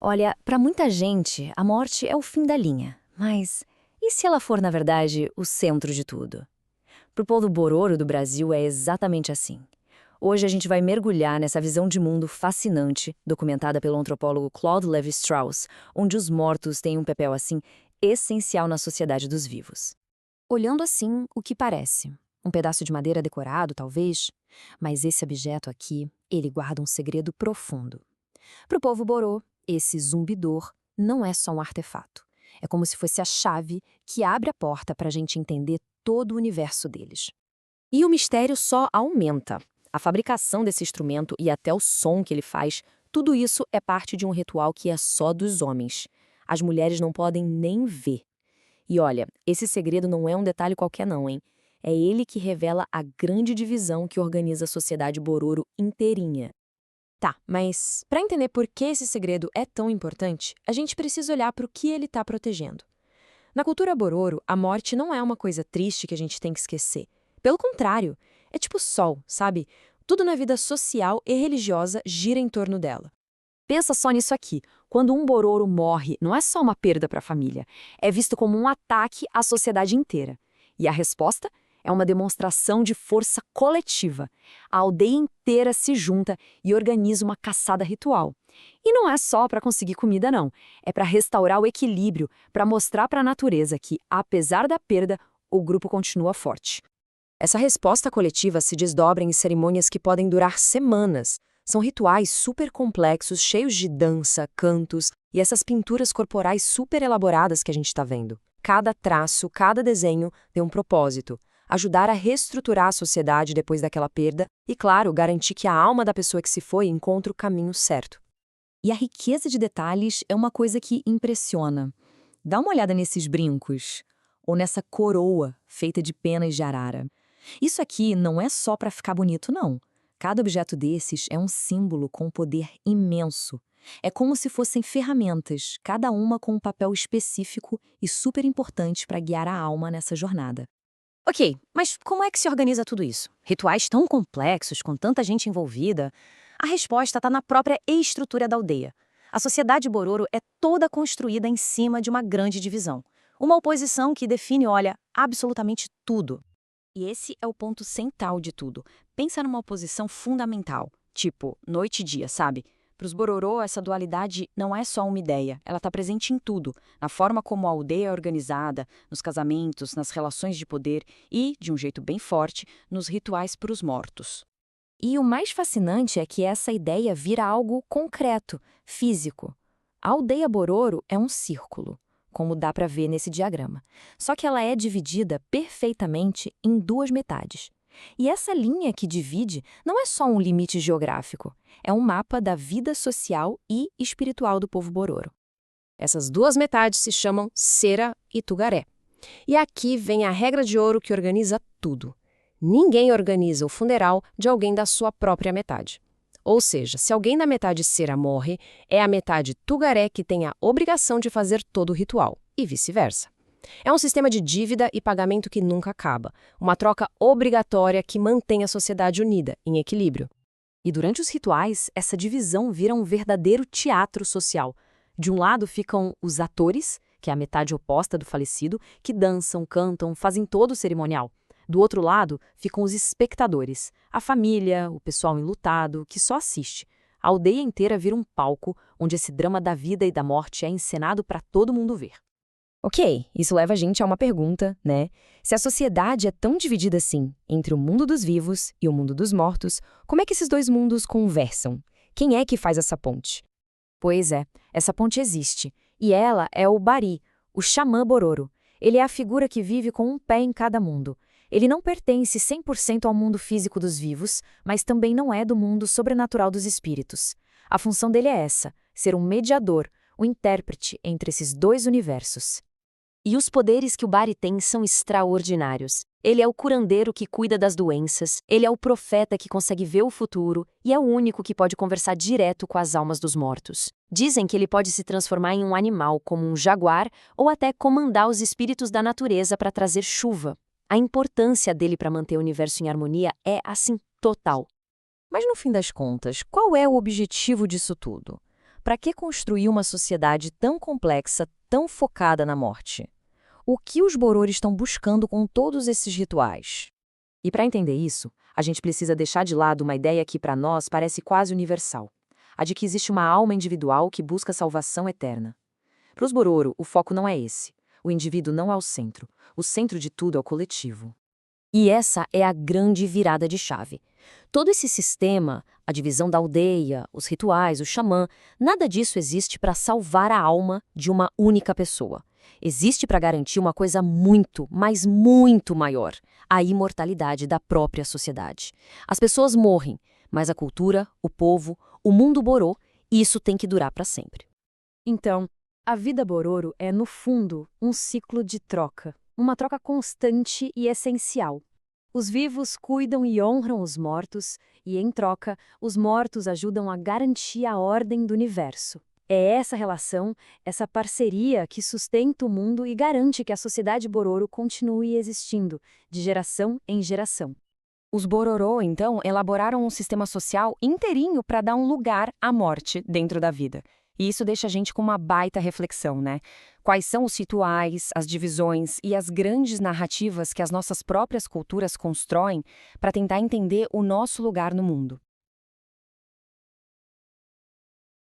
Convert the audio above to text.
Olha, para muita gente, a morte é o fim da linha. Mas e se ela for, na verdade, o centro de tudo? Para o povo Bororo do Brasil é exatamente assim. Hoje a gente vai mergulhar nessa visão de mundo fascinante, documentada pelo antropólogo Claude Lévi-Strauss, onde os mortos têm um papel assim essencial na sociedade dos vivos. Olhando assim, o que parece? Um pedaço de madeira decorado, talvez? Mas esse objeto aqui, ele guarda um segredo profundo. Para o povo Borô, esse zumbidor não é só um artefato. É como se fosse a chave que abre a porta para a gente entender todo o universo deles. E o mistério só aumenta. A fabricação desse instrumento e até o som que ele faz, tudo isso é parte de um ritual que é só dos homens. As mulheres não podem nem ver. E olha, esse segredo não é um detalhe qualquer não, hein? É ele que revela a grande divisão que organiza a sociedade Bororo inteirinha. Tá, mas para entender por que esse segredo é tão importante, a gente precisa olhar para o que ele está protegendo. Na cultura Bororo, a morte não é uma coisa triste que a gente tem que esquecer. Pelo contrário, é tipo o sol, sabe? Tudo na vida social e religiosa gira em torno dela. Pensa só nisso aqui. Quando um Bororo morre, não é só uma perda para a família, é visto como um ataque à sociedade inteira. E a resposta é uma demonstração de força coletiva. A aldeia inteira se junta e organiza uma caçada ritual. E não é só para conseguir comida, não. É para restaurar o equilíbrio, para mostrar para a natureza que, apesar da perda, o grupo continua forte. Essa resposta coletiva se desdobra em cerimônias que podem durar semanas. São rituais super complexos, cheios de dança, cantos e essas pinturas corporais super elaboradas que a gente está vendo. Cada traço, cada desenho tem um propósito: ajudar a reestruturar a sociedade depois daquela perda e, claro, garantir que a alma da pessoa que se foi encontre o caminho certo. E a riqueza de detalhes é uma coisa que impressiona. Dá uma olhada nesses brincos, ou nessa coroa feita de penas de arara. Isso aqui não é só para ficar bonito, não. Cada objeto desses é um símbolo com um poder imenso. É como se fossem ferramentas, cada uma com um papel específico e super importante para guiar a alma nessa jornada. Ok, mas como é que se organiza tudo isso? Rituais tão complexos, com tanta gente envolvida? A resposta está na própria estrutura da aldeia. A sociedade Bororo é toda construída em cima de uma grande divisão. Uma oposição que define, olha, absolutamente tudo. E esse é o ponto central de tudo. Pensa numa oposição fundamental, tipo noite e dia, sabe? Para os Bororô, essa dualidade não é só uma ideia, ela está presente em tudo, na forma como a aldeia é organizada, nos casamentos, nas relações de poder e, de um jeito bem forte, nos rituais para os mortos. E o mais fascinante é que essa ideia vira algo concreto, físico. A aldeia Bororo é um círculo, como dá para ver nesse diagrama. Só que ela é dividida perfeitamente em duas metades. E essa linha que divide não é só um limite geográfico, é um mapa da vida social e espiritual do povo Bororo. Essas duas metades se chamam Sera e Tugaré. E aqui vem a regra de ouro que organiza tudo. Ninguém organiza o funeral de alguém da sua própria metade. Ou seja, se alguém da metade Sera morre, é a metade Tugaré que tem a obrigação de fazer todo o ritual, e vice-versa. É um sistema de dívida e pagamento que nunca acaba, uma troca obrigatória que mantém a sociedade unida, em equilíbrio. E durante os rituais, essa divisão vira um verdadeiro teatro social. De um lado ficam os atores, que é a metade oposta do falecido, que dançam, cantam, fazem todo o cerimonial. Do outro lado ficam os espectadores, a família, o pessoal enlutado, que só assiste. A aldeia inteira vira um palco onde esse drama da vida e da morte é encenado para todo mundo ver. Ok, isso leva a gente a uma pergunta, né? Se a sociedade é tão dividida assim, entre o mundo dos vivos e o mundo dos mortos, como é que esses dois mundos conversam? Quem é que faz essa ponte? Pois é, essa ponte existe, e ela é o Bari, o xamã Bororo. Ele é a figura que vive com um pé em cada mundo. Ele não pertence 100% ao mundo físico dos vivos, mas também não é do mundo sobrenatural dos espíritos. A função dele é essa, ser um mediador, o intérprete entre esses dois universos. E os poderes que o Bari tem são extraordinários. Ele é o curandeiro que cuida das doenças, ele é o profeta que consegue ver o futuro e é o único que pode conversar direto com as almas dos mortos. Dizem que ele pode se transformar em um animal, como um jaguar, ou até comandar os espíritos da natureza para trazer chuva. A importância dele para manter o universo em harmonia é, assim, total. Mas no fim das contas, qual é o objetivo disso tudo? para que construir uma sociedade tão complexa, tão focada na morte? O que os Bororo estão buscando com todos esses rituais? E para entender isso, a gente precisa deixar de lado uma ideia que para nós parece quase universal, a de que existe uma alma individual que busca salvação eterna. Para os Bororo, o foco não é esse. O indivíduo não é o centro de tudo é o coletivo. E essa é a grande virada de chave. Todo esse sistema, a divisão da aldeia, os rituais, o xamã, nada disso existe para salvar a alma de uma única pessoa. Existe para garantir uma coisa muito, mas muito maior: a imortalidade da própria sociedade. As pessoas morrem, mas a cultura, o povo, o mundo Borô, isso tem que durar para sempre. Então, a vida Bororo é, no fundo, um ciclo de troca. Uma troca constante e essencial. Os vivos cuidam e honram os mortos, e, em troca, os mortos ajudam a garantir a ordem do universo. É essa relação, essa parceria que sustenta o mundo e garante que a sociedade Bororo continue existindo, de geração em geração. Os Bororô, então, elaboraram um sistema social inteirinho para dar um lugar à morte dentro da vida. E isso deixa a gente com uma baita reflexão, né? Quais são os rituais, as divisões e as grandes narrativas que as nossas próprias culturas constroem para tentar entender o nosso lugar no mundo?